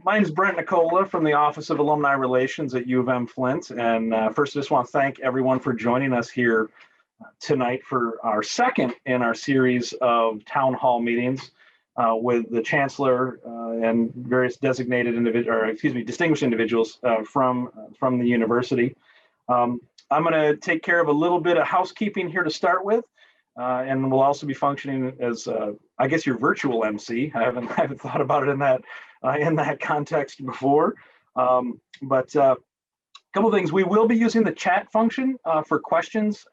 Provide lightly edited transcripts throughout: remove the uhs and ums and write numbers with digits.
My name is Brent Nicola from the Office of Alumni Relations at U of M Flint. And first, I just want to thank everyone for joining us here tonight for our second in our series of town hall meetings with the Chancellor and various designated distinguished individuals from the university. I'm going to take care of a little bit of housekeeping here to start with. And we'll also be functioning as, I guess, your virtual MC. I haven't thought about it in that context before. But a couple of things. We will be using the chat function for questions.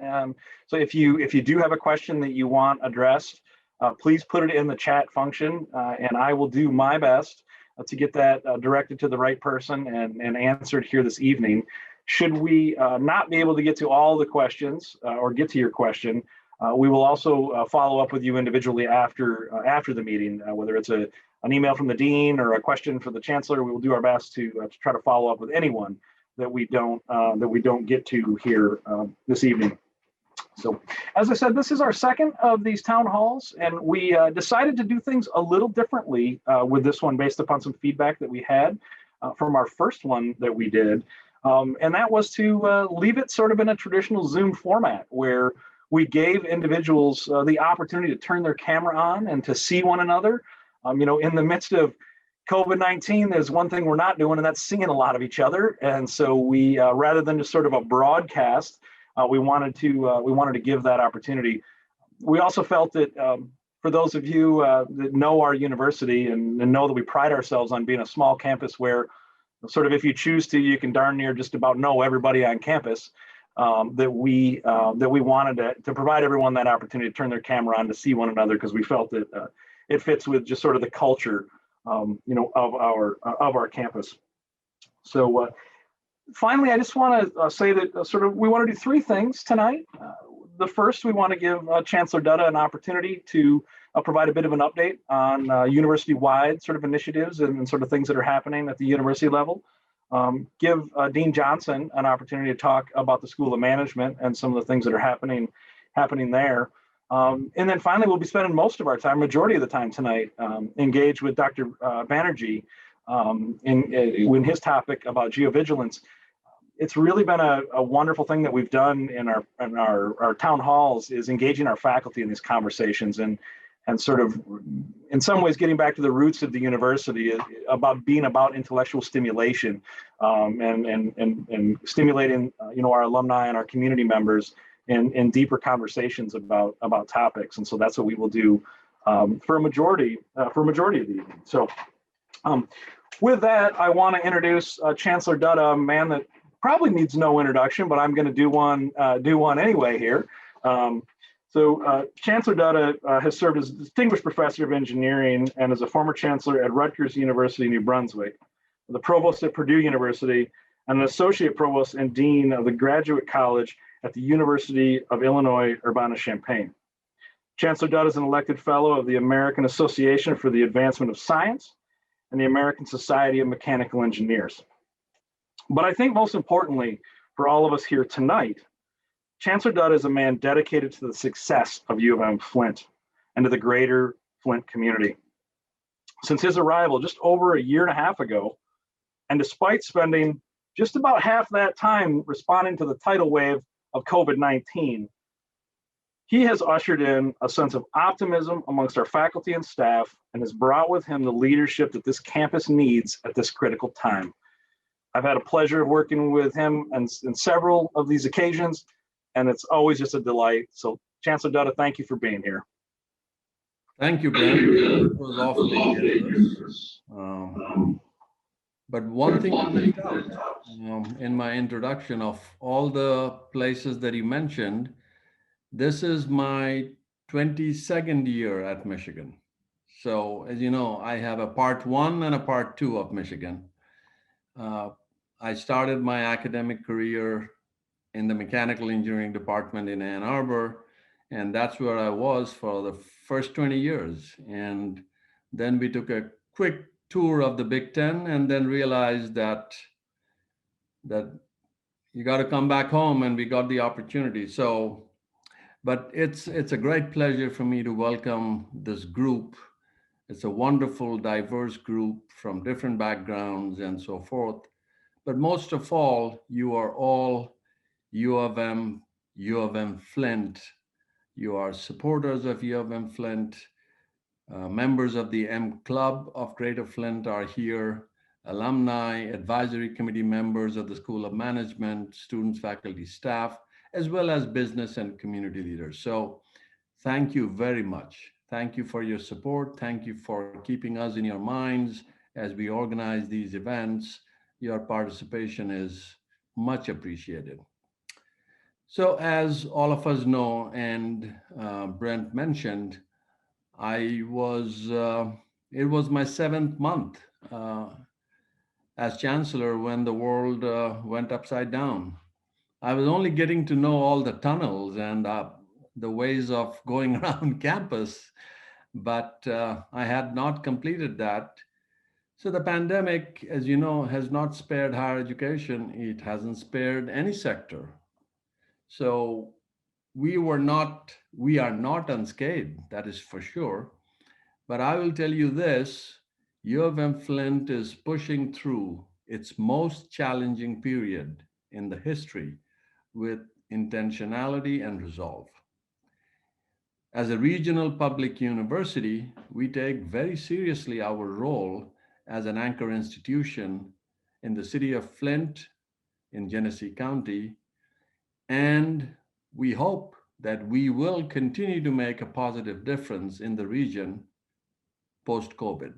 So if you do have a question that you want addressed, please put it in the chat function, and I will do my best to get that directed to the right person and answered here this evening. Should we not be able to get to all the questions or get to your question, we will also follow up with you individually after the meeting, whether it's an email from the dean or a question for the chancellor. We will do our best to try to follow up with anyone that we don't get to here this evening. So, as I said, this is our second of these town halls, and we decided to do things a little differently with this one based upon some feedback that we had from our first one that we did, and that was to leave it sort of in a traditional Zoom format where we gave individuals the opportunity to turn their camera on and to see one another. In the midst of COVID-19, there's one thing we're not doing, and that's seeing a lot of each other. And so we, rather than just sort of a broadcast, we wanted to give that opportunity. We also felt that for those of you that know our university and know that we pride ourselves on being a small campus where sort of if you choose to, you can darn near just about know everybody on campus. That we wanted to provide everyone that opportunity to turn their camera on to see one another, because we felt that it fits with just sort of the culture, of our campus. So finally, I just want to say that we want to do three things tonight. The first, we want to give Chancellor Dutta an opportunity to provide a bit of an update on university-wide sort of initiatives and sort of things that are happening at the university level. Give Dean Johnson an opportunity to talk about the School of Management and some of the things that are happening there. And then finally, we'll be spending most of our time, majority of the time tonight, engaged with Dr. Banerjee in his topic about geovigilance. It's really been a wonderful thing that we've done in our town halls, is engaging our faculty in these conversations and sort of, in some ways, getting back to the roots of the university about being about intellectual stimulation and stimulating, our alumni and our community members in deeper conversations about topics. And so that's what we will do for a majority of the evening. So with that, I want to introduce Chancellor Dutta, a man that probably needs no introduction, but I'm going to do one anyway here. So Chancellor Dutta has served as Distinguished Professor of Engineering and as a former Chancellor at Rutgers University, New Brunswick, the Provost at Purdue University, and an Associate Provost and Dean of the Graduate College at the University of Illinois, Urbana-Champaign. Chancellor Dutta is an elected Fellow of the American Association for the Advancement of Science and the American Society of Mechanical Engineers. But I think most importantly for all of us here tonight, Chancellor Dutta is a man dedicated to the success of U of M Flint and to the greater Flint community. Since his arrival just over a year and a half ago, and despite spending just about half that time responding to the tidal wave of COVID-19, he has ushered in a sense of optimism amongst our faculty and staff and has brought with him the leadership that this campus needs at this critical time. I've had a pleasure of working with him in several of these occasions, and it's always just a delight. So, Chancellor Dutta, thank you for being here. Thank you, Brent. It was awfully generous. But one thing to point out in my introduction, of all the places that you mentioned, this is my 22nd year at Michigan. So, as you know, I have a part one and a part two of Michigan. I started my academic career in the mechanical engineering department in Ann Arbor, and that's where I was for the first 20 years. And then we took a quick tour of the Big Ten and then realized that you got to come back home, and we got the opportunity. So, but it's a great pleasure for me to welcome this group It's a wonderful, diverse group from different backgrounds and so forth. But most of all, you are all U of M, U of M Flint. You are supporters of U of M Flint. Members of the M Club of Greater Flint are here. Alumni, advisory committee members of the School of Management, students, faculty, staff, as well as business and community leaders. So thank you very much. Thank you for your support. Thank you for keeping us in your minds as we organize these events. Your participation is much appreciated. So as all of us know, and Brent mentioned, it was my 7th month as Chancellor when the world went upside down. I was only getting to know all the tunnels and the ways of going around campus, but I had not completed that. So the pandemic, as you know, has not spared higher education. It hasn't spared any sector. So we are not unscathed, that is for sure. But I will tell you this, U of M Flint is pushing through its most challenging period in the history with intentionality and resolve. As a regional public university, we take very seriously our role as an anchor institution in the city of Flint in Genesee County, and we hope that we will continue to make a positive difference in the region post-COVID.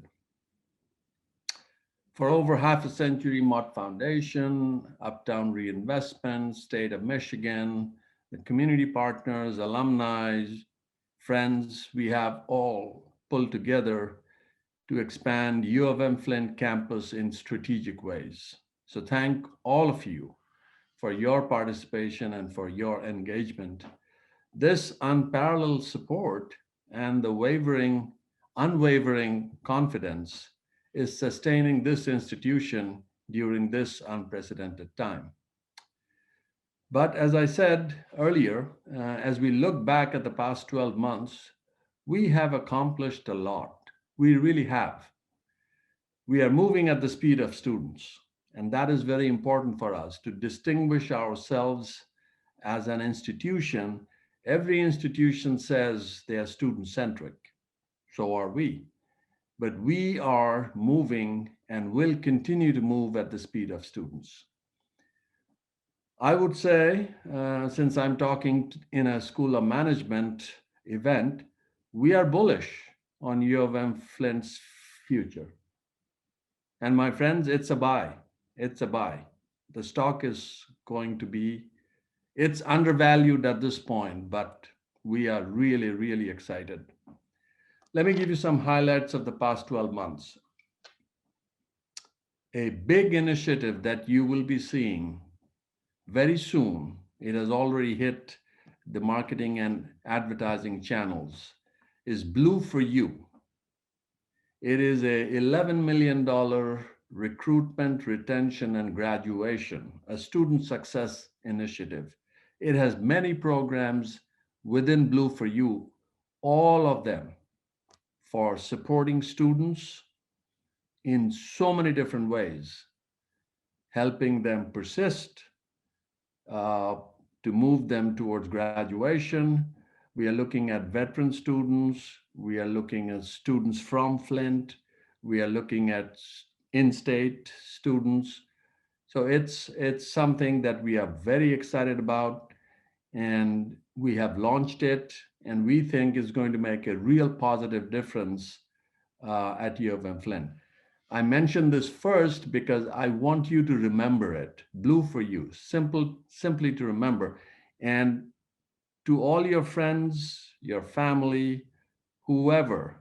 For over half a century, Mott Foundation, Uptown Reinvestment, State of Michigan, the community partners, alumni, friends, we have all pulled together to expand U of M Flint campus in strategic ways. So thank all of you for your participation and for your engagement. This unparalleled support and the unwavering confidence is sustaining this institution during this unprecedented time. But as I said earlier, as we look back at the past 12 months, we have accomplished a lot. We really have. We are moving at the speed of students, and that is very important for us to distinguish ourselves as an institution. Every institution says they are student-centric. So are we. But we are moving and will continue to move at the speed of students. I would say, since I'm talking in a School of Management event, we are bullish on U of M Flint's future. And my friends, it's a buy. It's a buy. The stock is going to be, it's undervalued at this point, but we are really, really excited. Let me give you some highlights of the past 12 months. A big initiative that you will be seeing very soon, it has already hit the marketing and advertising channels, is Blue for You. It is a $11 million recruitment, retention, and graduation, a student success initiative. It has many programs within Blue for You, all of them for supporting students in so many different ways, helping them persist, to move them towards graduation. We are looking at veteran students. We are looking at students from Flint. We are looking at in-state students. So it's something that we are very excited about, and we have launched it, and we think is going to make a real positive difference at U of M Flint. I mentioned this first because I want you to remember it. Blue for You, simply to remember. And to all your friends, your family, whoever,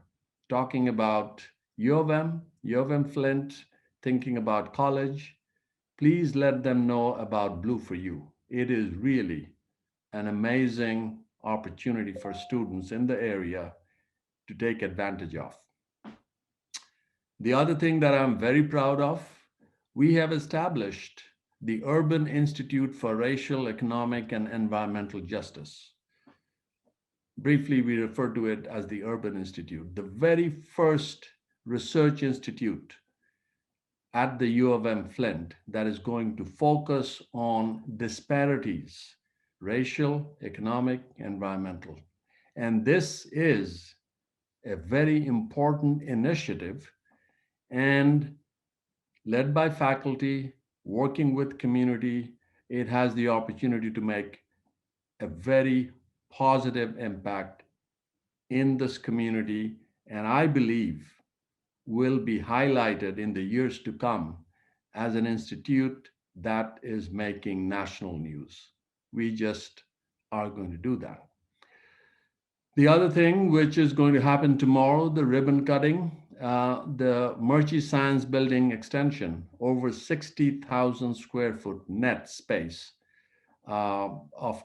talking about U of M Flint, thinking about college, please let them know about Blue for You. It is really an amazing opportunity for students in the area to take advantage of. The other thing that I'm very proud of, we have established the Urban Institute for Racial, Economic, and Environmental Justice. Briefly, we refer to it as the Urban Institute, the very first research institute at the U of M Flint that is going to focus on disparities, racial, economic, environmental. And this is a very important initiative and led by faculty, working with community. It has the opportunity to make a very positive impact in this community, and I believe will be highlighted in the years to come as an institute that is making national news. We just are going to do that. The other thing which is going to happen tomorrow, the ribbon cutting, the Banerjee Science Building extension, over 60,000 square foot net space uh, of,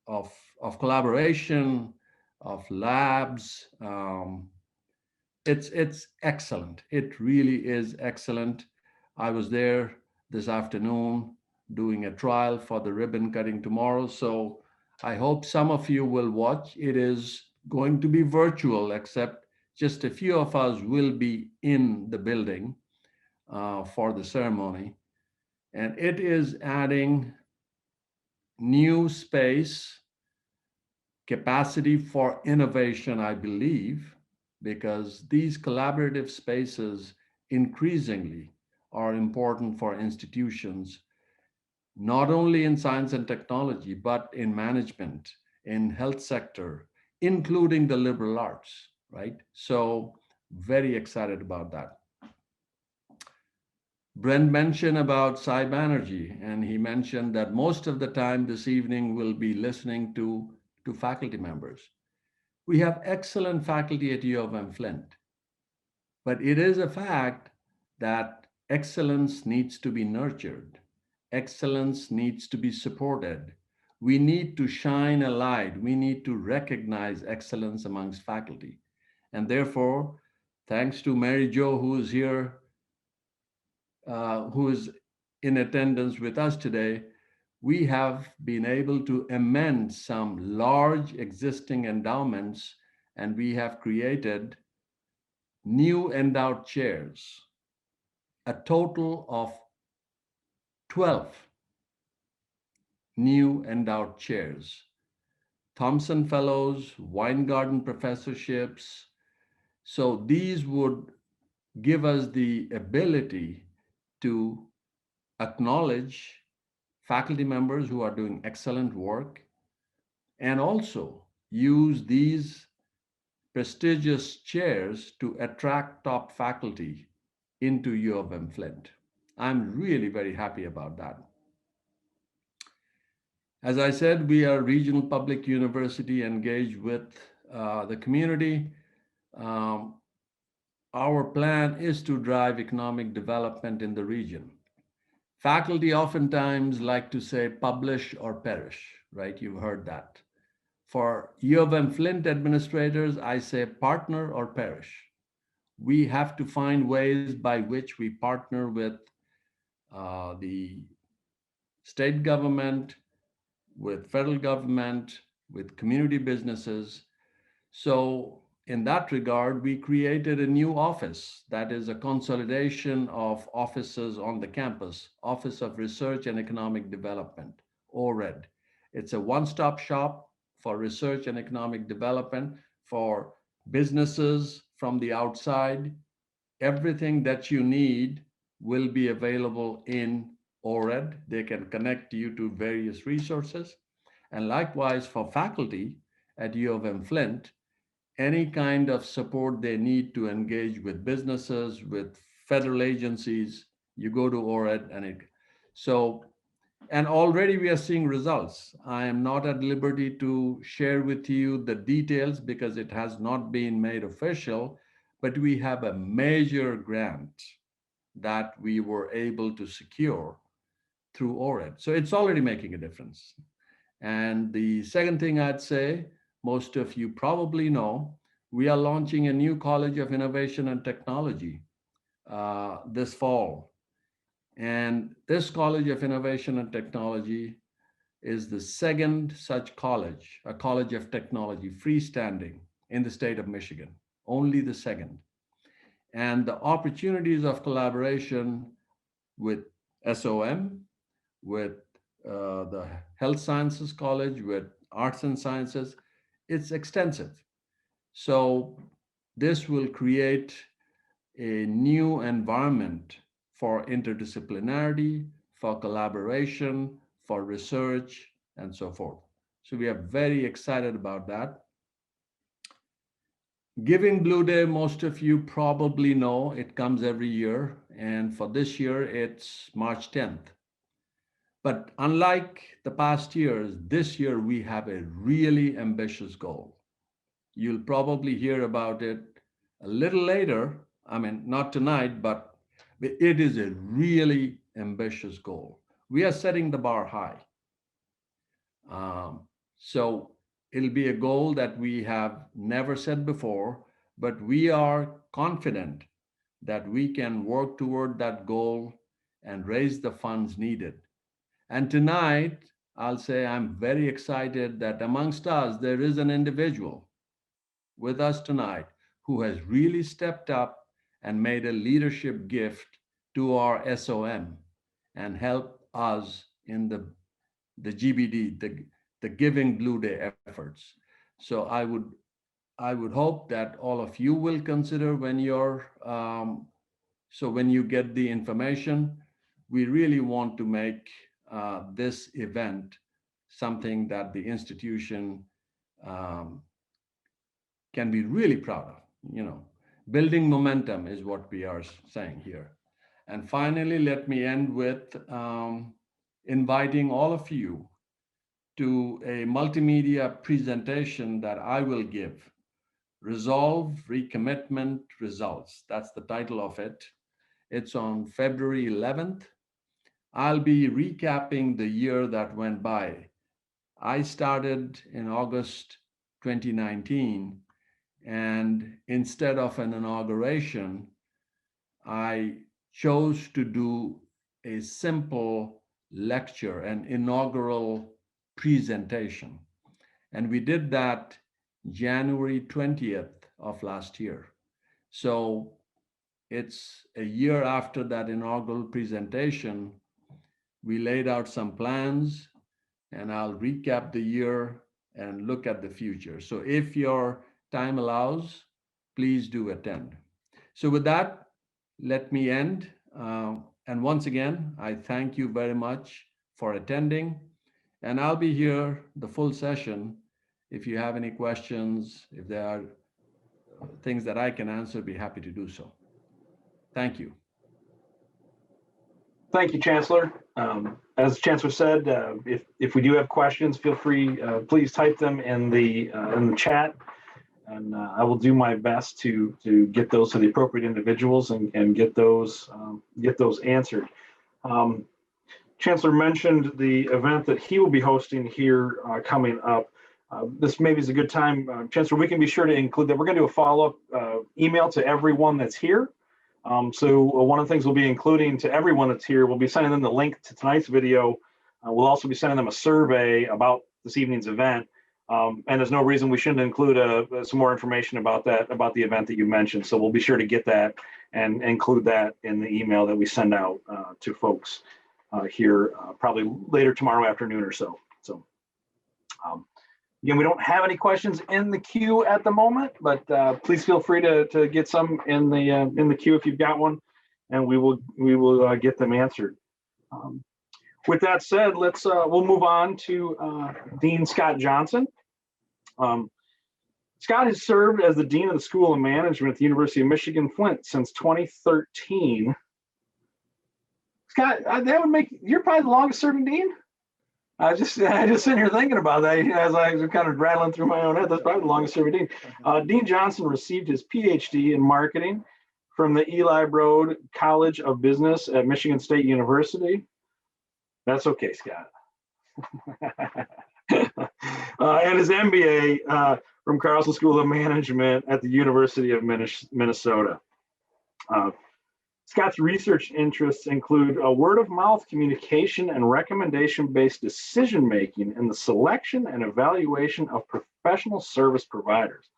of collaboration, of labs. It's excellent. It really is excellent. I was there this afternoon doing a trial for the ribbon cutting tomorrow. So I hope some of you will watch. It is going to be virtual, except just a few of us will be in the building for the ceremony. And it is adding new space, capacity for innovation, I believe, because these collaborative spaces increasingly are important for institutions, not only in science and technology, but in management, in health sector, including the liberal arts, right? So very excited about that. Brent mentioned about Banerjee, and he mentioned that most of the time this evening we'll be listening to faculty members. We have excellent faculty at U of M Flint, but it is a fact that excellence needs to be nurtured. Excellence needs to be supported. We need to shine a light. We need to recognize excellence amongst faculty. And therefore, thanks to Mary Jo, who is here, who is in attendance with us today, we have been able to amend some large existing endowments, and we have created new endowed chairs, a total of 12 new endowed chairs, Thompson Fellows, Weingarten Professorships. So these would give us the ability to acknowledge faculty members who are doing excellent work, and also use these prestigious chairs to attract top faculty into U of M Flint. I'm really very happy about that. As I said, we are a regional public university engaged with the community. Our plan is to drive economic development in the region. Faculty oftentimes like to say publish or perish, right? You've heard that. For U of M Flint administrators, I say partner or perish. We have to find ways by which we partner with the state government, with federal government, with community businesses. So in that regard, we created a new office that is a consolidation of offices on the campus, Office of Research and Economic Development, ORED. It's a one-stop shop for research and economic development for businesses from the outside. Everything that you need will be available in ORED. They can connect you to various resources. And likewise for faculty at U of M Flint, any kind of support they need to engage with businesses, with federal agencies, you go to ORED and already we are seeing results. I am not at liberty to share with you the details because it has not been made official, but we have a major grant that we were able to secure through ORED. So it's already making a difference. And the second thing I'd say, most of you probably know, we are launching a new College of Innovation and Technology this fall. And this College of Innovation and Technology is the second such college, a college of technology, freestanding in the state of Michigan, only the second. And the opportunities of collaboration with SOM, with the Health Sciences College, with Arts and Sciences, it's extensive. So this will create a new environment for interdisciplinarity, for collaboration, for research, and so forth. So we are very excited about that. Giving Blue Day, most of you probably know, it comes every year. And for this year, it's March 10th. But unlike the past years, this year we have a really ambitious goal. You'll probably hear about it a little later. I mean, not tonight, but it is a really ambitious goal. We are setting the bar high. So it'll be a goal that we have never set before, but we are confident that we can work toward that goal and raise the funds needed. And tonight, I'll say I'm very excited that amongst us, there is an individual with us tonight who has really stepped up and made a leadership gift to our SOM and helped us in the GBD, the Giving Blue Day efforts. So I would hope that all of you will consider when when you get the information, we really want to make this event something that the institution can be really proud of. Building momentum is what we are saying here. And finally, let me end with inviting all of you to a multimedia presentation that I will give. Resolve, Recommitment, Results. That's the title of it. It's on February 11th. I'll be recapping the year that went by. I started in August 2019, and instead of an inauguration, I chose to do a simple lecture, an inaugural presentation. And we did that January 20th of last year. So it's a year after that inaugural presentation. We laid out some plans, and I'll recap the year and look at the future. So if your time allows, please do attend. So with that, let me end. And once again, I thank you very much for attending. And I'll be here the full session. If you have any questions, if there are things that I can answer, be happy to do so. Thank you. Thank you, Chancellor. As Chancellor said, if we do have questions, feel free, please type them in the chat, and I will do my best to get those to the appropriate individuals and get those answered. Chancellor mentioned the event that he will be hosting here coming up. This maybe is a good time, Chancellor. We can be sure to include that. We're going to do a follow-up email to everyone that's here. So one of the things we'll be including to everyone that's here, we'll be sending them the link to tonight's video. We'll also be sending them a survey about this evening's event. And there's no reason we shouldn't include some more information about the event that you mentioned. So we'll be sure to get that and include that in the email that we send out to folks here probably later tomorrow afternoon or so. So again, we don't have any questions in the queue at the moment, but please feel free to get some in the queue if you've got one, and we will get them answered. With that said, we'll move on to Dean Scott Johnson. Scott has served as the Dean of the School of Management at the University of Michigan-Flint since 2013. Scott, that would make you're probably the longest serving dean. I just sitting here thinking about that as I was kind of rattling through my own head. That's probably the longest serving dean. Dean Johnson received his PhD in marketing from the Eli Broad College of Business at Michigan State University. That's okay, Scott. And his MBA from Carlson School of Management at the University of Minnesota. Scott's research interests include a word-of-mouth communication and recommendation-based decision-making in the selection and evaluation of professional service providers.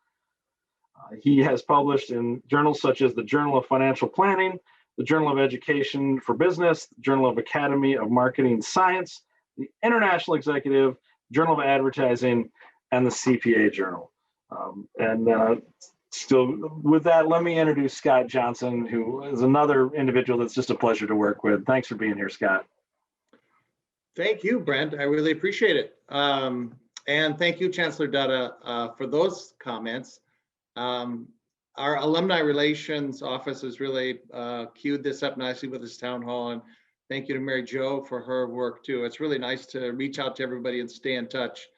He has published in journals such as the Journal of Financial Planning, the Journal of Education for Business, the Journal of Academy of Marketing Science, the International Executive, Journal of Advertising, and the CPA Journal. Still, with that, let me introduce Scott Johnson, who is another individual that's just a pleasure to work with. Thanks for being here, Scott. Thank you, Brent. I really appreciate it. And thank you, Chancellor Dutta, for those comments. Our Alumni Relations Office has really queued this up nicely with this town hall. And thank you to Mary Jo for her work too. It's really nice to reach out to everybody and stay in touch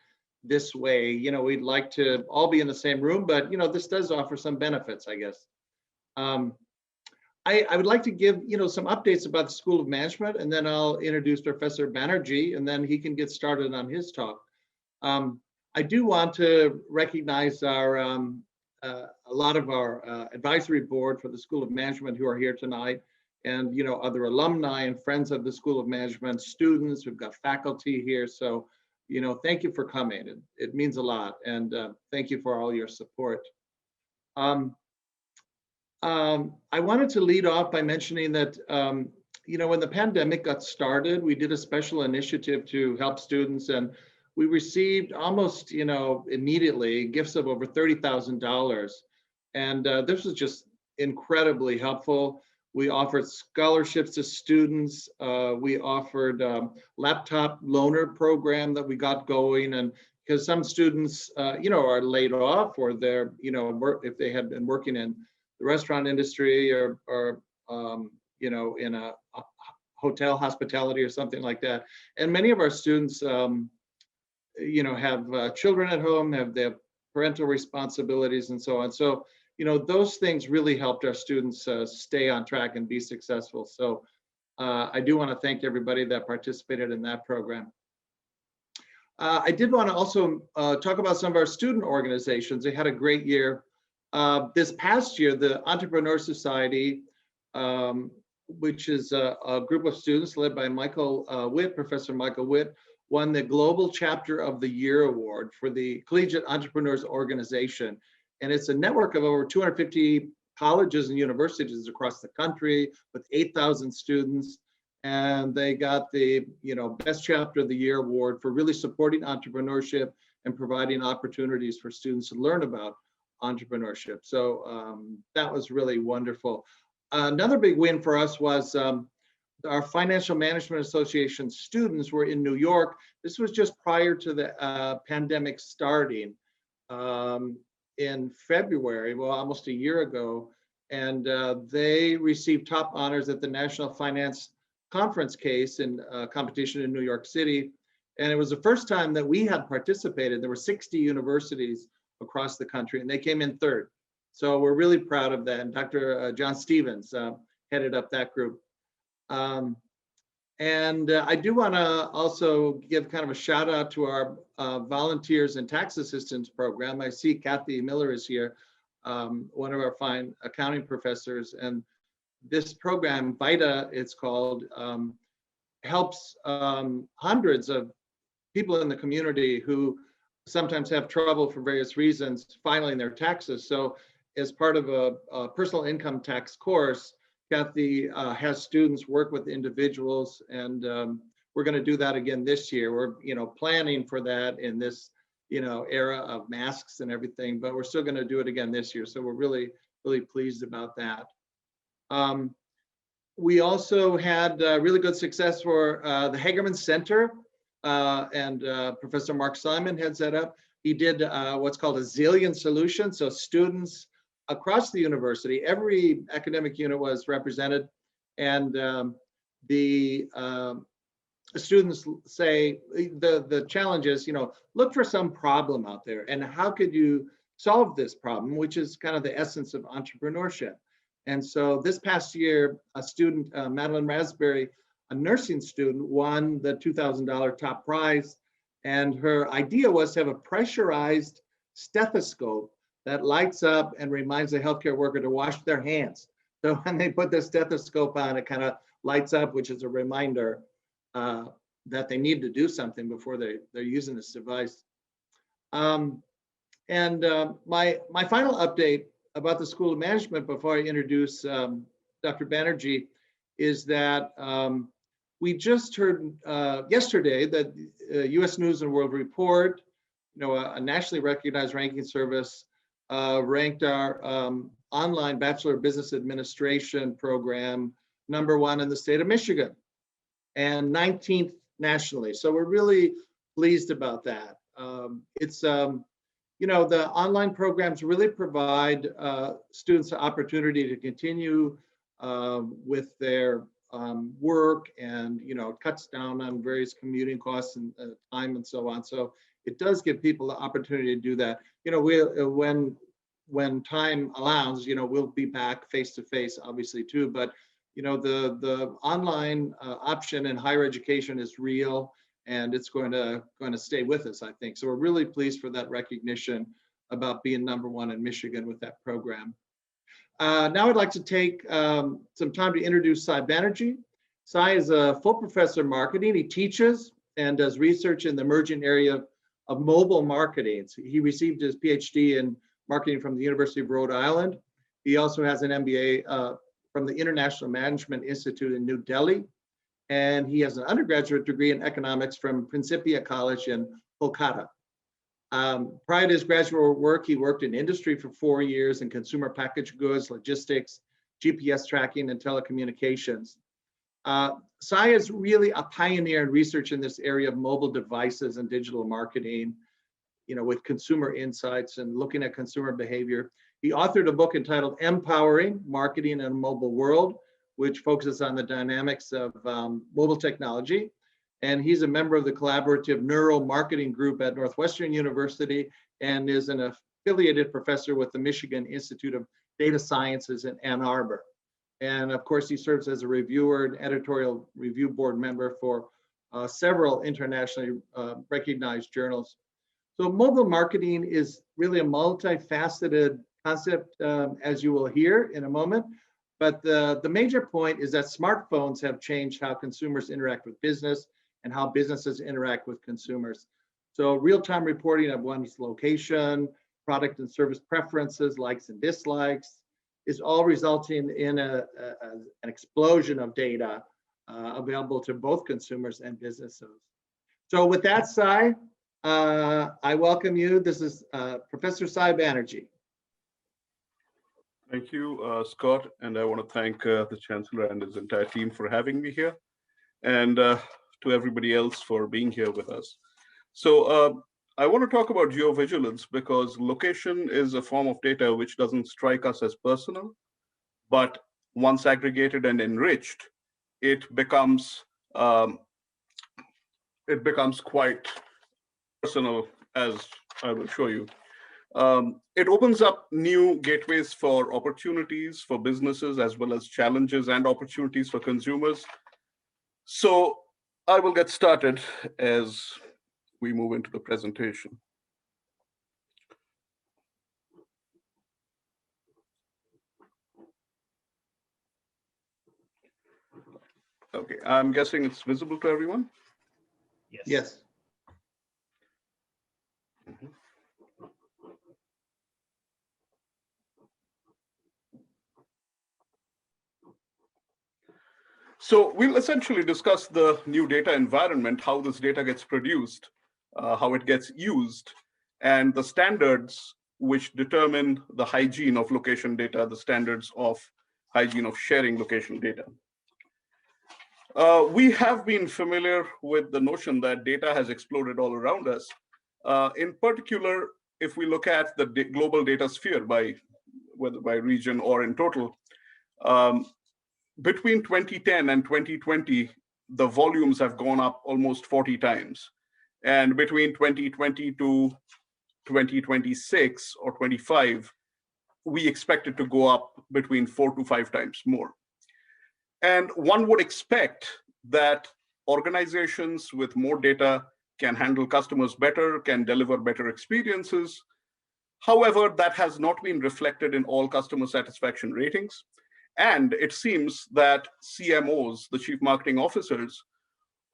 this way. You know, we'd like to all be in the same room, but you know, this does offer some benefits, I guess. I would like to give, you know, some updates about the School of Management, and then I'll introduce Professor Banerjee, and then he can get started on his talk. I do want to recognize our a lot of our advisory board for the School of Management who are here tonight, and you know, other alumni and friends of the School of Management, students. We've got faculty here, so you know, thank you for coming. It means a lot, and thank you for all your support. I wanted to lead off by mentioning that, you know, when the pandemic got started, we did a special initiative to help students, and we received almost, you know, immediately gifts of over $30,000. And this was just incredibly helpful. We offered scholarships to students. We offered laptop loaner program that we got going, and because some students, you know, are laid off, or they're, you know, if they had been working in the restaurant industry or you know, in a hotel hospitality or something like that. And many of our students, you know, have children at home, they have parental responsibilities and so on. So, you know, those things really helped our students stay on track and be successful. So I do want to thank everybody that participated in that program. I did want to also talk about some of our student organizations. They had a great year. This past year, the Entrepreneur Society, which is a group of students led by Michael Witt, Professor Michael Witt, won the Global Chapter of the Year Award for the Collegiate Entrepreneurs Organization. And it's a network of over 250 colleges and universities across the country with 8,000 students. And they got the, you know, Best Chapter of the Year Award for really supporting entrepreneurship and providing opportunities for students to learn about entrepreneurship. So that was really wonderful. Another big win for us was our Financial Management Association students were in New York. This was just prior to the pandemic starting in February, well, almost a year ago. And they received top honors at the National Finance Conference case in competition in New York City. And it was the first time that we had participated. There were 60 universities across the country, and they came in third. So we're really proud of that. And Dr. John Stevens headed up that group. And I do want to also give kind of a shout out to our volunteers and tax assistance program. I see Kathy Miller is here, one of our fine accounting professors. And this program, VITA, it's called, helps hundreds of people in the community who sometimes have trouble for various reasons filing their taxes. So as part of a personal income tax course, Kathy has students work with individuals, and we're going to do that again this year. We're, you know, planning for that in this, you know, era of masks and everything, but we're still going to do it again this year. So we're really, really pleased about that. We also had really good success for the Hagerman Center, and Professor Mark Simon heads that up. He did what's called a Zillion Solution. So students across the university, every academic unit was represented, and the students say the challenge is, you know, look for some problem out there, and how could you solve this problem, which is kind of the essence of entrepreneurship. And so this past year, a student, Madeline Raspberry, a nursing student, won the $2,000 top prize, and her idea was to have a pressurized stethoscope that lights up and reminds the healthcare worker to wash their hands. So when they put their stethoscope on, it kind of lights up, which is a reminder that they need to do something before they're using this device. My final update about the School of Management before I introduce Dr. Banerjee is that we just heard yesterday that U.S. News and World Report, a nationally recognized ranking service, ranked our online Bachelor of Business Administration program #1 in the state of Michigan and 19th nationally. So we're really pleased about that. It's the online programs really provide students the opportunity to continue with their work, and cuts down on various commuting costs and time and so on. So it does give people the opportunity to do that. When time allows, we'll be back face to face, obviously too. But the online option in higher education is real, and it's going to stay with us, I think. So we're really pleased for that recognition about being #1 in Michigan with that program. Now I'd like to take some time to introduce Sai Banerjee. Sai is a full professor of marketing. He teaches and does research in the emerging area of mobile marketing. So he received his PhD in marketing from the University of Rhode Island. He also has an MBA from the International Management Institute in New Delhi. And he has an undergraduate degree in economics from Principia College in Kolkata. Prior to his graduate work, he worked in industry for 4 years in consumer packaged goods, logistics, GPS tracking, and telecommunications. Sai is really a pioneer in research in this area of mobile devices and digital marketing, with consumer insights and looking at consumer behavior. He authored a book entitled Empowering Marketing in a Mobile World, which focuses on the dynamics of mobile technology. And he's a member of the collaborative Neural Marketing Group at Northwestern University and is an affiliated professor with the Michigan Institute of Data Sciences in Ann Arbor. And of course, he serves as a reviewer and editorial review board member for several internationally recognized journals. So mobile marketing is really a multifaceted concept, as you will hear in a moment. But the major point is that smartphones have changed how consumers interact with business and how businesses interact with consumers. So real-time reporting of one's location, product and service preferences, likes and dislikes, is all resulting in an explosion of data available to both consumers and businesses. So with that, Sai, I welcome you. This is Professor Sai Banerjee. Thank you, Scott, and I want to thank the Chancellor and his entire team for having me here, and to everybody else for being here with us. So I want to talk about geovigilance because location is a form of data which doesn't strike us as personal, but once aggregated and enriched, it becomes quite personal, as I will show you. It opens up new gateways for opportunities for businesses, as well as challenges and opportunities for consumers. So I will get started as we move into the presentation. Okay, I'm guessing it's visible to everyone? Yes. Yes. So we'll essentially discuss the new data environment, how this data gets produced, how it gets used, and the standards which determine the hygiene of location data, the standards of hygiene of sharing location data. We have been familiar with the notion that data has exploded all around us. In particular, if we look at the global data sphere, whether by region or in total, between 2010 and 2020, the volumes have gone up almost 40 times. And between 2020 to 2026 or 25, we expect it to go up between 4 to 5 times more. And one would expect that organizations with more data can handle customers better, can deliver better experiences. However, that has not been reflected in all customer satisfaction ratings. And it seems that CMOs, the chief marketing officers,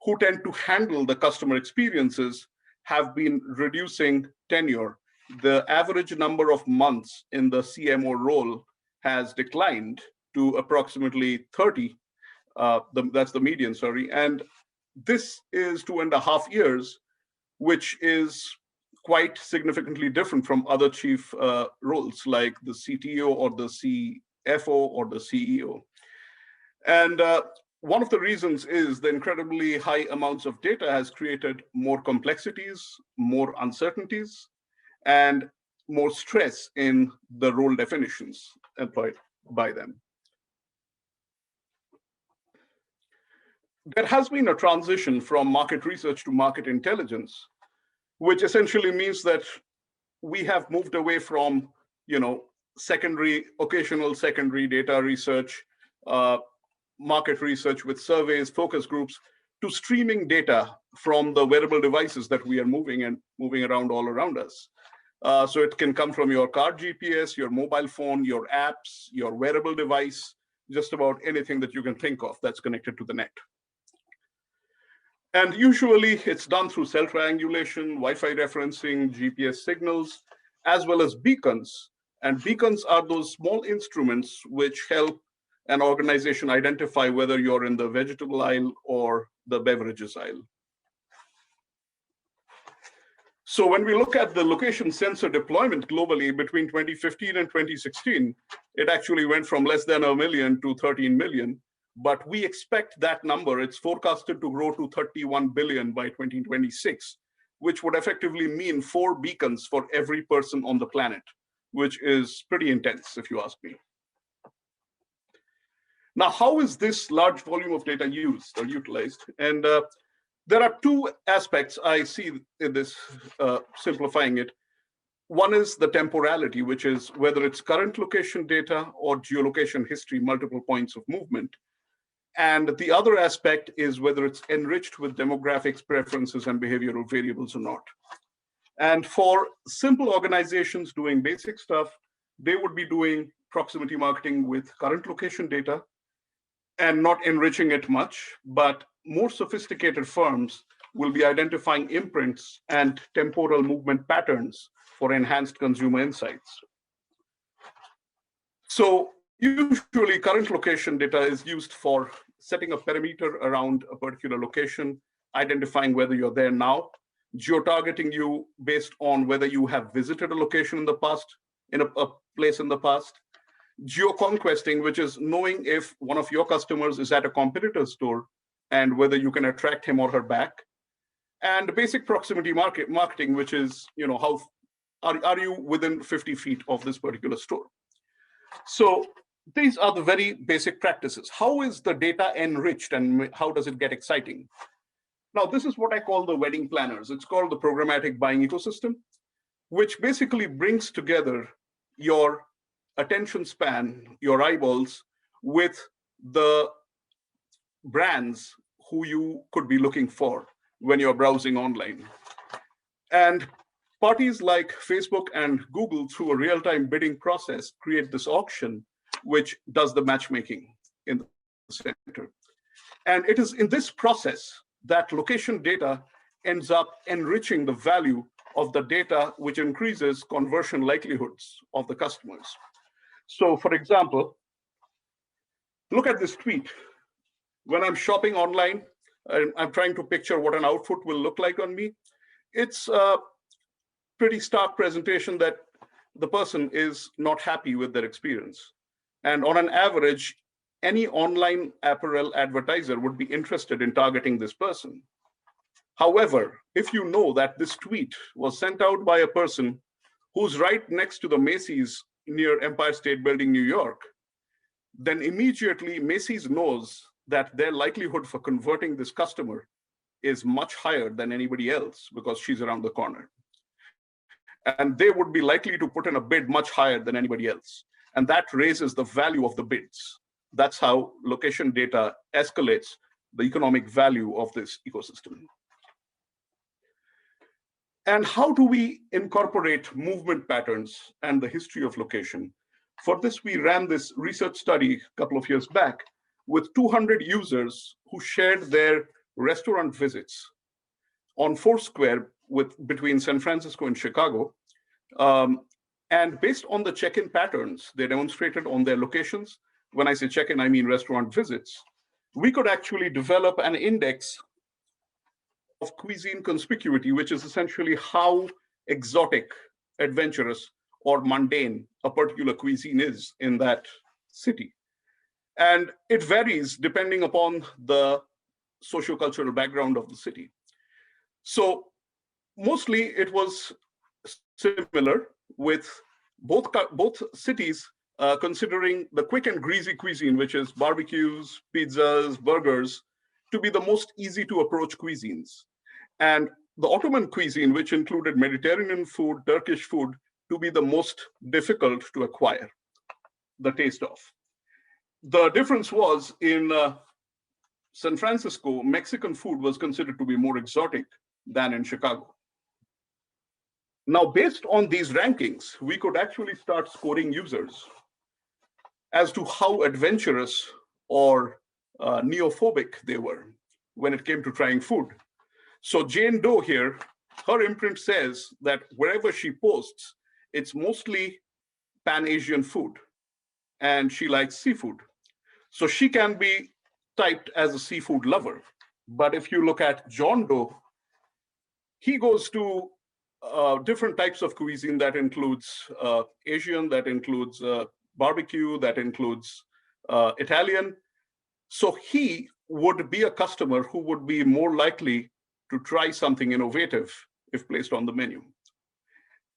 who tend to handle the customer experiences, have been reducing tenure. The average number of months in the CMO role has declined to approximately 30. That's the median, sorry. And this is 2.5 years, which is quite significantly different from other chief roles like the CTO or the CFO or the CEO. And one of the reasons is the incredibly high amounts of data has created more complexities, more uncertainties, and more stress in the role definitions employed by them. There has been a transition from market research to market intelligence, which essentially means that we have moved away from, occasional secondary data research, market research with surveys, focus groups, to streaming data from the wearable devices that we are moving around all around us. So it can come from your car GPS, your mobile phone, your apps, your wearable device, just about anything that you can think of that's connected to the net. And usually it's done through cell triangulation, Wi-Fi referencing, GPS signals, as well as beacons. And beacons are those small instruments which help an organization identify whether you're in the vegetable aisle or the beverages aisle. So when we look at the location sensor deployment globally between 2015 and 2016, it actually went from less than 1 million to 13 million. But we expect that number, it's forecasted to grow to 31 billion by 2026, which would effectively mean 4 beacons for every person on the planet, which is pretty intense, if you ask me. Now, how is this large volume of data used or utilized? And there are 2 aspects I see in this, simplifying it. One is the temporality, which is whether it's current location data or geolocation history, multiple points of movement. And the other aspect is whether it's enriched with demographics, preferences, and behavioral variables or not. And for simple organizations doing basic stuff, they would be doing proximity marketing with current location data and not enriching it much. But more sophisticated firms will be identifying imprints and temporal movement patterns for enhanced consumer insights. So usually current location data is used for setting a perimeter around a particular location, identifying whether you're there now, geo-targeting you based on whether you have visited a location in the past, in a place in the past, geo-conquesting, which is knowing if one of your customers is at a competitor's store and whether you can attract him or her back, and basic proximity marketing, which is, how are you within 50 feet of this particular store? So these are the very basic practices. How is the data enriched and how does it get exciting? Now, this is what I call the wedding planners. It's called the programmatic buying ecosystem, which basically brings together your attention span, your eyeballs, with the brands who you could be looking for when you're browsing online. And parties like Facebook and Google, through a real-time bidding process, create this auction, which does the matchmaking in the center. And it is in this process that location data ends up enriching the value of the data, which increases conversion likelihoods of the customers. So for example, look at this tweet. When I'm shopping online, I'm trying to picture what an outfit will look like on me. It's a pretty stark presentation that the person is not happy with their experience. And on an average, any online apparel advertiser would be interested in targeting this person. However, if you know that this tweet was sent out by a person who's right next to the Macy's near Empire State Building, New York, then immediately Macy's knows that their likelihood for converting this customer is much higher than anybody else because she's around the corner. And they would be likely to put in a bid much higher than anybody else. And that raises the value of the bids. That's how location data escalates the economic value of this ecosystem. And how do we incorporate movement patterns and the history of location For this, we ran this research study a couple of years back with 200 users who shared their restaurant visits on Foursquare between San Francisco and Chicago. And based on the check-in patterns they demonstrated on their locations, when I say check-in, I mean restaurant visits, we could actually develop an index of cuisine conspicuity, which is essentially how exotic, adventurous, or mundane a particular cuisine is in that city. And it varies depending upon the sociocultural background of the city. So mostly it was similar, with both cities considering the quick and greasy cuisine, which is barbecues, pizzas, burgers, to be the most easy to approach cuisines. And the Ottoman cuisine, which included Mediterranean food, Turkish food, to be the most difficult to acquire the taste of. The difference was in San Francisco, Mexican food was considered to be more exotic than in Chicago. Now, based on these rankings, we could actually start scoring users as to how adventurous or neophobic they were when it came to trying food. So Jane Doe here, her imprint says that wherever she posts, it's mostly Pan-Asian food, and she likes seafood. So she can be typed as a seafood lover. But if you look at John Doe, he goes to different types of cuisine that includes Asian, that includes barbecue, that includes Italian. So he would be a customer who would be more likely to try something innovative if placed on the menu.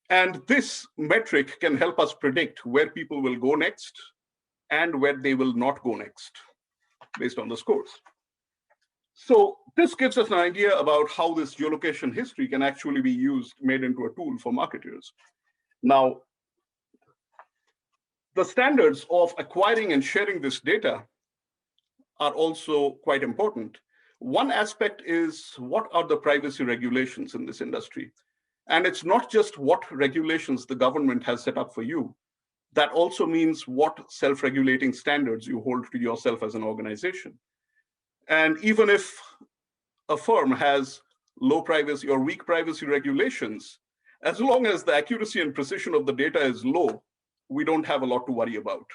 And this metric can help us predict where people will go next and where they will not go next based on the scores. So this gives us an idea about how this geolocation history can actually be made into a tool for marketers. Now, the standards of acquiring and sharing this data are also quite important. One aspect is, what are the privacy regulations in this industry? And it's not just what regulations the government has set up for you. That also means what self-regulating standards you hold to yourself as an organization. And even if a firm has low privacy or weak privacy regulations, as long as the accuracy and precision of the data is low, we don't have a lot to worry about.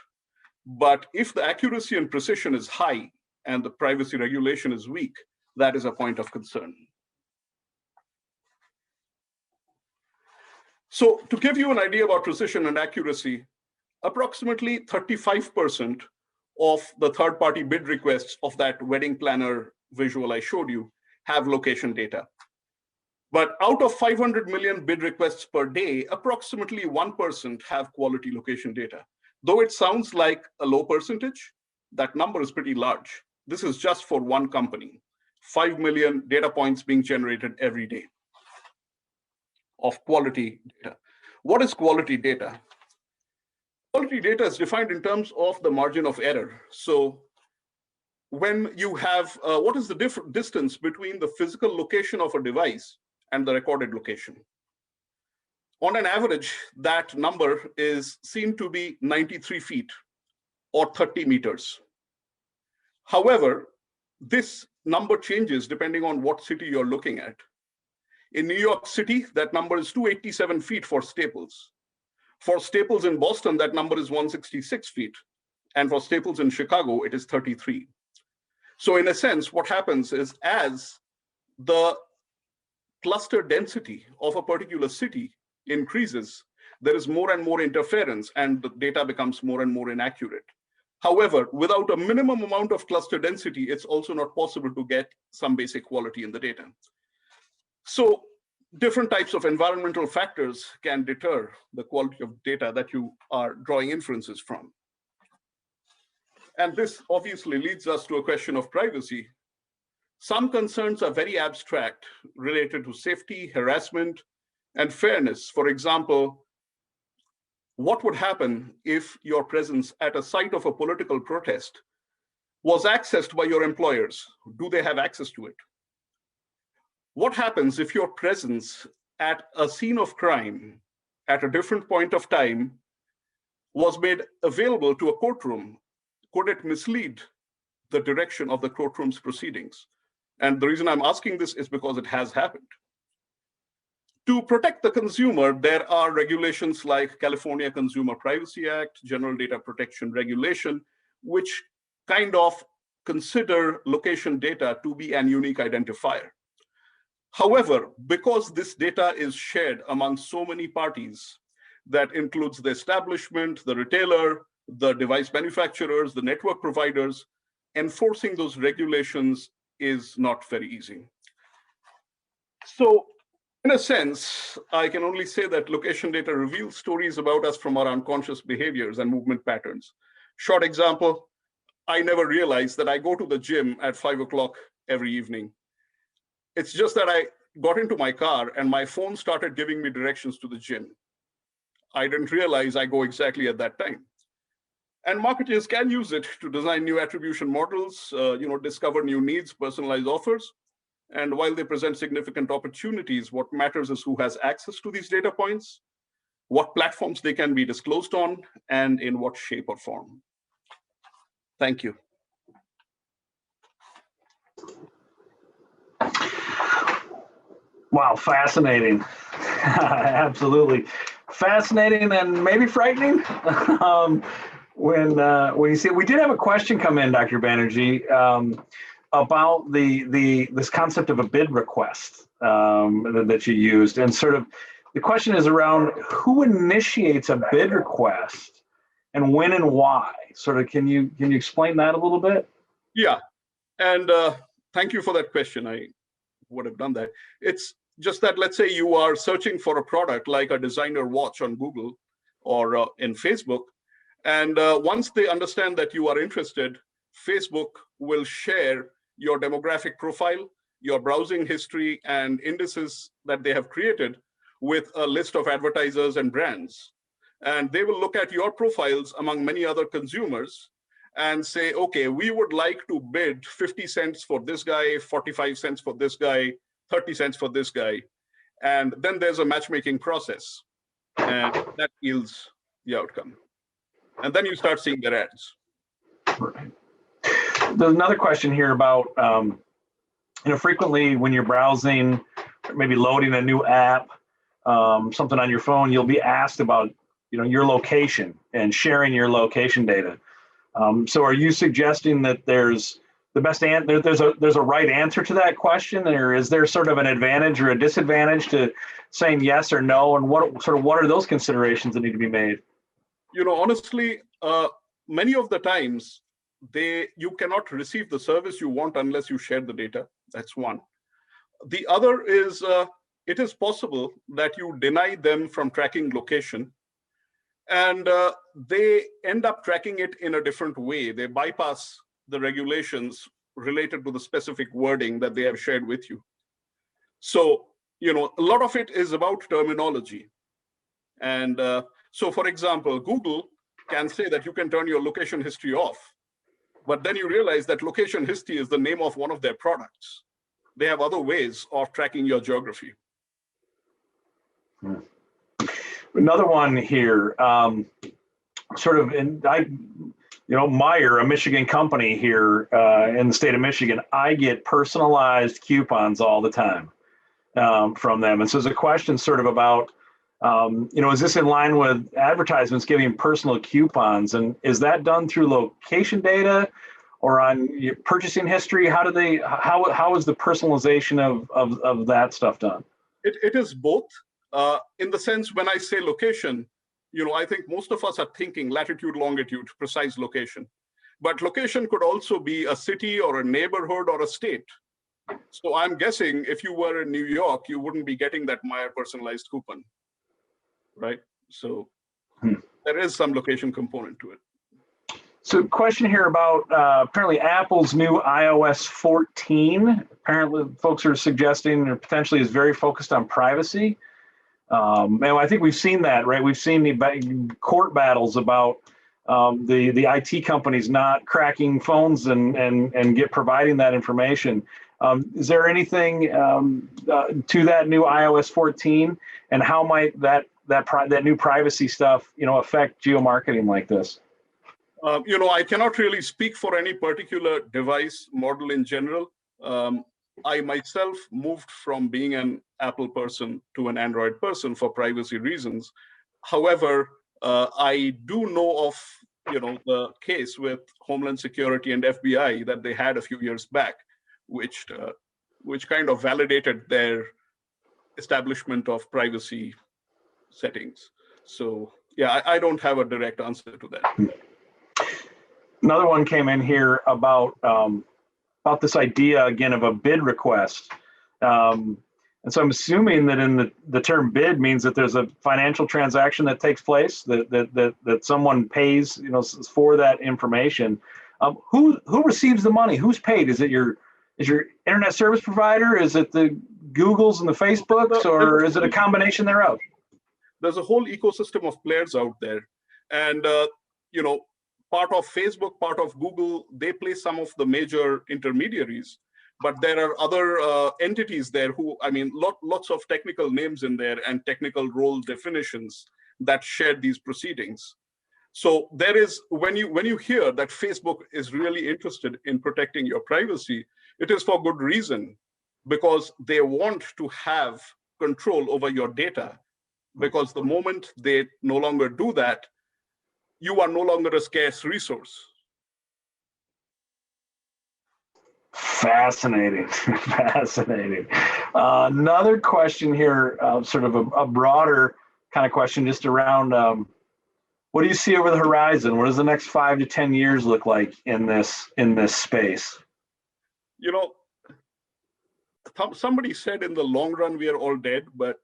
But if the accuracy and precision is high and the privacy regulation is weak, that is a point of concern. So to give you an idea about precision and accuracy, approximately 35% of the third-party bid requests of that wedding planner visual I showed you have location data. But out of 500 million bid requests per day, approximately 1% have quality location data. Though it sounds like a low percentage, that number is pretty large. This is just for one company, 5 million data points being generated every day of quality data. What is quality data? Quality data is defined in terms of the margin of error. So when you have, what is the distance between the physical location of a device and the recorded location? On an average, that number is seen to be 93 feet or 30 meters. However, this number changes depending on what city you're looking at. In New York City, that number is 287 feet for Staples. For Staples in Boston, that number is 166 feet. And for Staples in Chicago, it is 33. So in a sense, what happens is, as the cluster density of a particular city increases, there is more and more interference and the data becomes more and more inaccurate. However, without a minimum amount of cluster density, it's also not possible to get some basic quality in the data. So different types of environmental factors can deter the quality of data that you are drawing inferences from. And this obviously leads us to a question of privacy. Some concerns are very abstract, related to safety, harassment, and fairness. For example, what would happen if your presence at a site of a political protest was accessed by your employers? Do they have access to it? What happens if your presence at a scene of crime at a different point of time was made available to a courtroom, could it mislead the direction of the courtroom's proceedings? And the reason I'm asking this is because it has happened. To protect the consumer, there are regulations like California Consumer Privacy Act, General Data Protection Regulation, which kind of consider location data to be an unique identifier. However, because this data is shared among so many parties, that includes the establishment, the retailer, the device manufacturers, the network providers, enforcing those regulations is not very easy. So in a sense, I can only say that location data reveals stories about us from our unconscious behaviors and movement patterns. Short example, I never realized that I go to the gym at 5 o'clock every evening. It's just that I got into my car and my phone started giving me directions to the gym. I didn't realize I go exactly at that time. And marketers can use it to design new attribution models, discover new needs, personalize offers. And while they present significant opportunities, what matters is who has access to these data points, what platforms they can be disclosed on, and in what shape or form. Thank you. Wow, fascinating. Absolutely fascinating and maybe frightening. When you see, we did have a question come in, Dr. Banerjee, about this concept of a bid request that you used, and sort of the question is around who initiates a bid request and when and why. Sort of, can you explain that a little bit? Yeah, and thank you for that question. I would have done that. It's just that, let's say you are searching for a product like a designer watch on Google or in Facebook, and once they understand that you are interested, Facebook will share your demographic profile, your browsing history, and indices that they have created with a list of advertisers and brands. And they will look at your profiles among many other consumers and say, okay, we would like to bid 50 cents for this guy, 45 cents for this guy, 30 cents for this guy. And then there's a matchmaking process, and that yields the outcome. And then you start seeing their ads. Right. There's another question here about, frequently when you're browsing, maybe loading a new app, something on your phone, you'll be asked about, your location and sharing your location data. So are you suggesting that there's the best answer, there's a right answer to that question, or is there sort of an advantage or a disadvantage to saying yes or no, and what are those considerations that need to be made? Honestly, many of the times you cannot receive the service you want unless you share the data. That's one. The other is it is possible that you deny them from tracking location, and they end up tracking it in a different way. They bypass the regulations related to the specific wording that they have shared with you. So, a lot of it is about terminology. And so, for example, Google can say that you can turn your location history off, but then you realize that location history is the name of one of their products. They have other ways of tracking your geography. Another one here, Meyer, a Michigan company here in the state of Michigan, I get personalized coupons all the time from them. And so there's a question sort of about, is this in line with advertisements giving personal coupons? And is that done through location data or on your purchasing history? How is the personalization of that stuff done? It is both. In the sense, when I say location, I think most of us are thinking latitude, longitude, precise location. But location could also be a city or a neighborhood or a state. So I'm guessing if you were in New York, you wouldn't be getting that Meyer personalized coupon, right? So there is some location component to it. So question here about apparently Apple's new iOS 14. Apparently folks are suggesting or potentially is very focused on privacy. And I think we've seen that, right? We've seen the court battles about the IT companies not cracking phones and providing that information. Is there anything to that new iOS 14, and how might that that new privacy stuff, affect geomarketing like this? I cannot really speak for any particular device model in general. I myself moved from being an Apple person to an Android person for privacy reasons. However, I do know of the case with Homeland Security and FBI that they had a few years back, which kind of validated their establishment of privacy settings. So yeah, I don't have a direct answer to that. Another one came in here about this idea again of a bid request. And so I'm assuming that in the term bid means that there's a financial transaction that takes place, that someone pays, for that information. Who receives the money? Who's paid? Is your internet service provider? Is it the Googles and the Facebooks, or is it a combination thereof? There's a whole ecosystem of players out there, and part of Facebook, part of Google, they play some of the major intermediaries. But there are other entities there who, lots of technical names in there and technical role definitions that share these proceedings. So there is, when you hear that Facebook is really interested in protecting your privacy, it is for good reason, because they want to have control over your data. Because the moment they no longer do that, you are no longer a scarce resource. Fascinating, fascinating. Another question here, sort of a broader kind of question, just around what do you see over the horizon? What does the next 5 to 10 years look like in this space? Somebody said in the long run we are all dead, but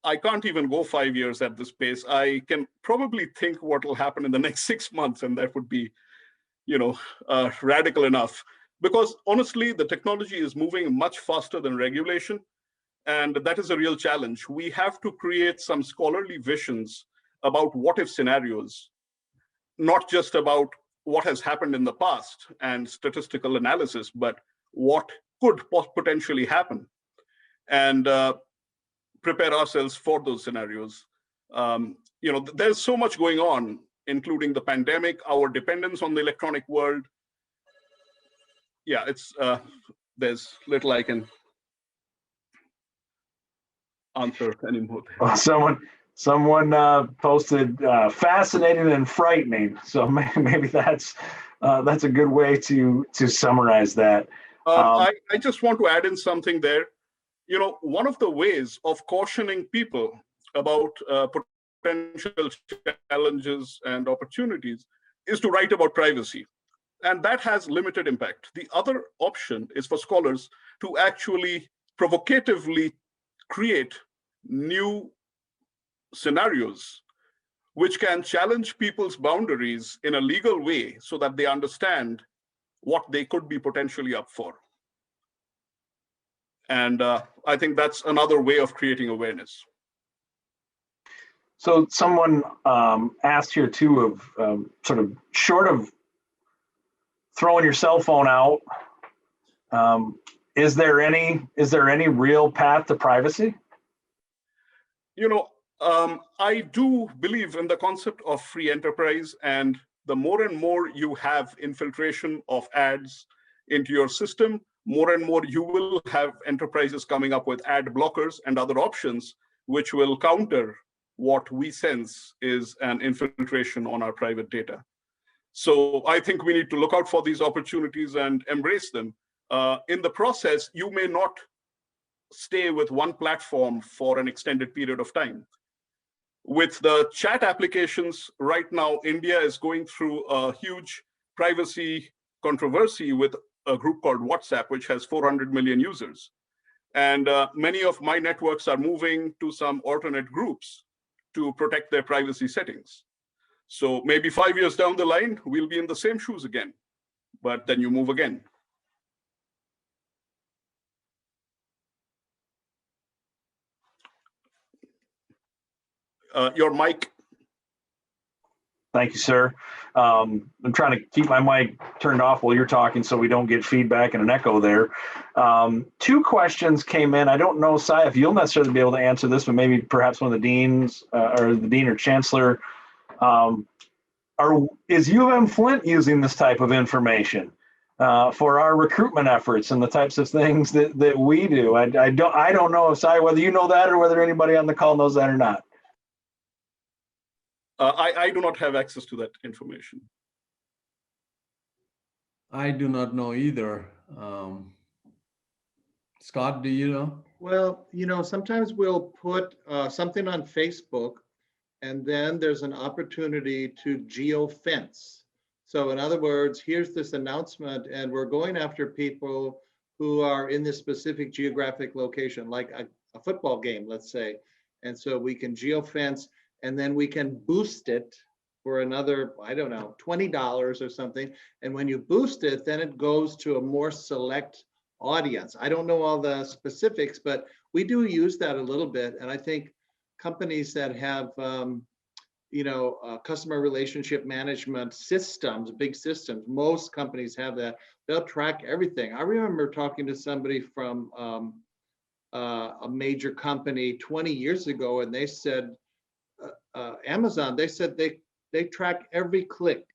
I can't even go 5 years at this pace. I can probably think what will happen in the next 6 months, and that would be, radical enough. Because honestly, the technology is moving much faster than regulation, and that is a real challenge. We have to create some scholarly visions about what-if scenarios, not just about what has happened in the past and statistical analysis, but what could potentially happen, and prepare ourselves for those scenarios. There's so much going on, including the pandemic, our dependence on the electronic world. Yeah, there's little I can answer anymore. Well, someone posted fascinating and frightening. So maybe that's a good way to summarize that. I just want to add in something there. One of the ways of cautioning people about potential challenges and opportunities is to write about privacy. And that has limited impact. The other option is for scholars to actually provocatively create new scenarios which can challenge people's boundaries in a legal way so that they understand what they could be potentially up for. And I think that's another way of creating awareness. So someone asked here too of sort of short of throwing your cell phone out, is there any real path to privacy? I do believe in the concept of free enterprise, and the more and more you have infiltration of ads into your system, more and more you will have enterprises coming up with ad blockers and other options which will counter what we sense is an infiltration on our private data. So I think we need to look out for these opportunities and embrace them. In the process, you may not stay with one platform for an extended period of time. With the chat applications right now, India is going through a huge privacy controversy with a group called WhatsApp, which has 400 million users. And many of my networks are moving to some alternate groups to protect their privacy settings. So maybe 5 years down the line, we'll be in the same shoes again, but then you move again. Your mic. Thank you, sir. I'm trying to keep my mic turned off while you're talking so we don't get feedback and an echo there. Two questions came in. I don't know, Cy, if you'll necessarily be able to answer this, but maybe perhaps one of the deans or the dean or chancellor. Is U of M Flint using this type of information for our recruitment efforts and the types of things that we do? I don't know if Cy, whether you know that or whether anybody on the call knows that or not. I do not have access to that information. I do not know either. Scott, do you know? Well, sometimes we'll put something on Facebook, and then there's an opportunity to geofence. So in other words, here's this announcement, and we're going after people who are in this specific geographic location, like a football game, let's say. And so we can geofence, and then we can boost it for another, I don't know, $20 or something. And when you boost it, then it goes to a more select audience. I don't know all the specifics, but we do use that a little bit. And I think companies that have, customer relationship management systems, big systems, most companies have that. They'll track everything. I remember talking to somebody from a major company 20 years ago, and they said, Amazon, they said they track every click,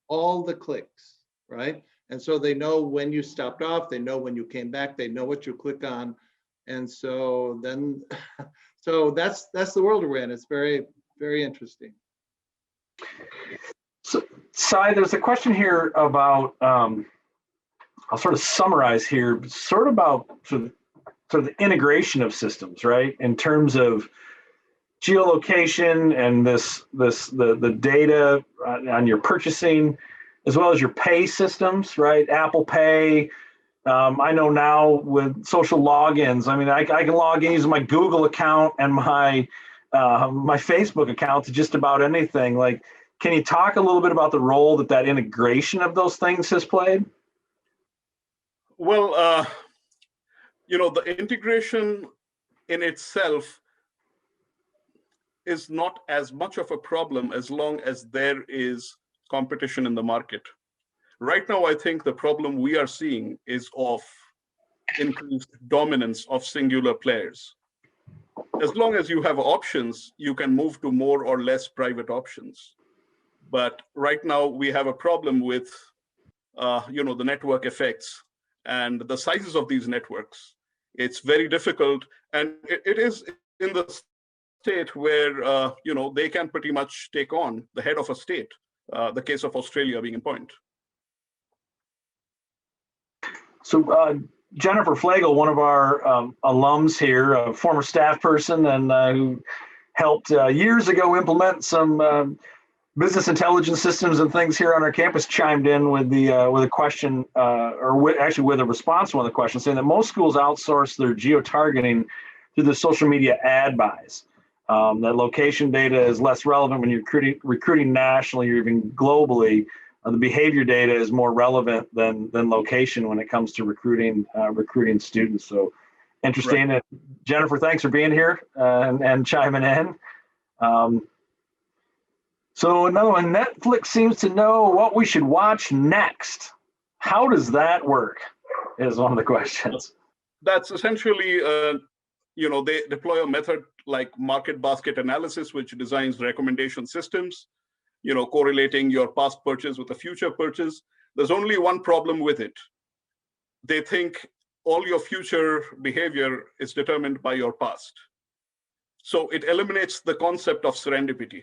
all the clicks, right? And so they know when you stopped off, they know when you came back, they know what you click on. And so then, so that's the world we're in. It's very, very interesting. So, Cy, there's a question here about, I'll sort of summarize here, sort of about sort of the integration of systems, right? In terms of geolocation and the data on your purchasing, as well as your pay systems, right? Apple Pay. I know now with social logins, I mean, I can log in using my Google account and my Facebook account to just about anything. Like, can you talk a little bit about the role that integration of those things has played? Well, the integration in itself is not as much of a problem as long as there is competition in the market. Right now, I think the problem we are seeing is of increased dominance of singular players. As long as you have options, you can move to more or less private options. But right now, we have a problem with the network effects and the sizes of these networks. It's very difficult, and it is in the state where they can pretty much take on the head of a state. The case of Australia being in point. So Jennifer Flagel, one of our alums here, a former staff person, and who helped years ago implement some business intelligence systems and things here on our campus, chimed in with a question, actually with a response to one of the questions, saying that most schools outsource their geo-targeting through the social media ad buys. That location data is less relevant when you're recruiting nationally or even globally. The behavior data is more relevant than location when it comes to recruiting students. So interesting. Right. Jennifer, thanks for being here and chiming in. So another one, Netflix seems to know what we should watch next. How does that work? Is one of the questions. That's essentially, they deploy a method like market basket analysis, which designs recommendation systems, correlating your past purchase with a future purchase. There's only one problem with it. They think all your future behavior is determined by your past. So it eliminates the concept of serendipity,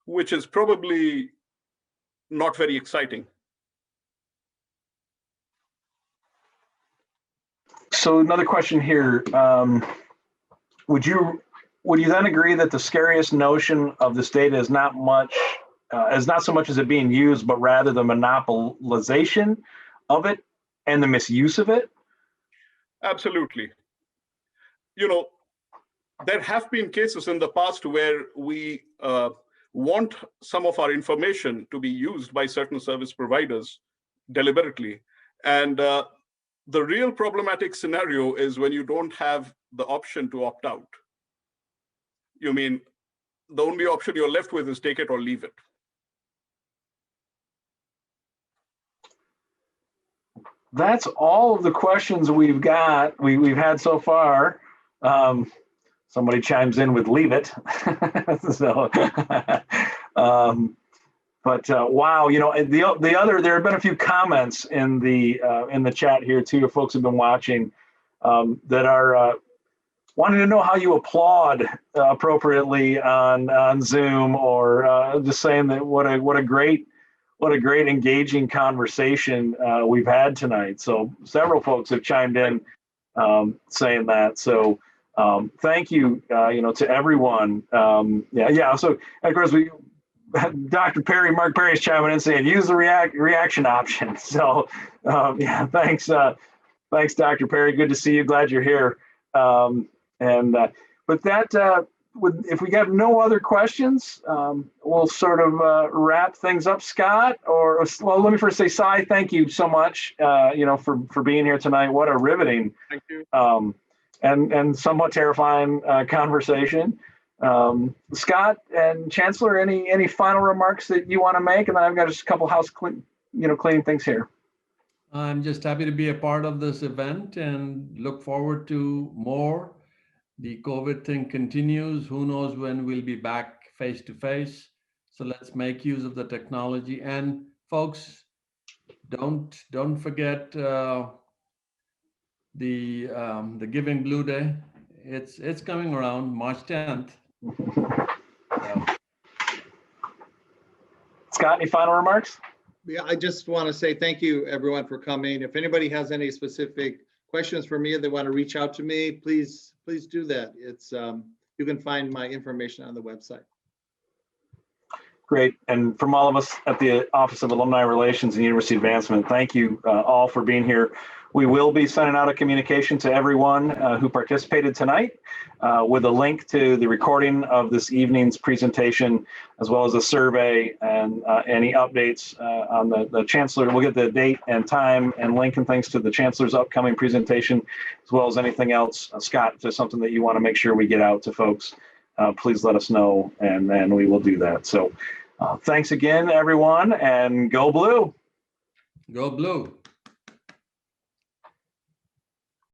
which is probably not very exciting. So another question here. Would you then agree that the scariest notion of this data is not so much as it being used, but rather the monopolization of it and the misuse of it? Absolutely. There have been cases in the past where we want some of our information to be used by certain service providers deliberately. And the real problematic scenario is when you don't have the option to opt out. You mean the only option you're left with is take it or leave it. that's all of the questions we've got. We've had so far. Somebody chimes in with "leave it." So, but wow, you know, the other, there have been a few comments in the chat here too. If folks have been watching, that are wanting to know how you applaud appropriately on Zoom, or just saying that what a great engaging conversation we've had tonight. So several folks have chimed in saying that. So thank you, you know, to everyone. Yeah. So of course Dr. Perry, Mark Perry's chiming in saying use the reaction option. So yeah, thanks, Dr. Perry. Good to see you. Glad you're here. But that, if we have no other questions, we'll sort of wrap things up. Scott, well, let me first say, Cy, thank you so much, you know, for being here tonight. What a riveting, Thank you. And somewhat terrifying conversation. Scott and Chancellor, any final remarks that you want to make? And then I've got just a couple cleaning things here. I'm just happy to be a part of this event and look forward to more. The COVID thing continues. Who knows when we'll be back face to face. So let's make use of the technology. And folks, don't forget the Giving Blue Day. It's coming around March 10th. Scott, any final remarks? Yeah, I just want to say thank you, everyone, for coming. If anybody has any specific questions for me or they want to reach out to me, please do that. It's you can find my information on the website. Great. And from all of us at the Office of Alumni Relations and University Advancement, thank you all for being here. We will be sending out a communication to everyone who participated tonight with a link to the recording of this evening's presentation, as well as a survey and any updates on the Chancellor. We'll get the date and time and link and things to the Chancellor's upcoming presentation, as well as anything else. Scott, if there's something that you want to make sure we get out to folks, please let us know, and then we will do that. So thanks again, everyone, and go blue. Go blue.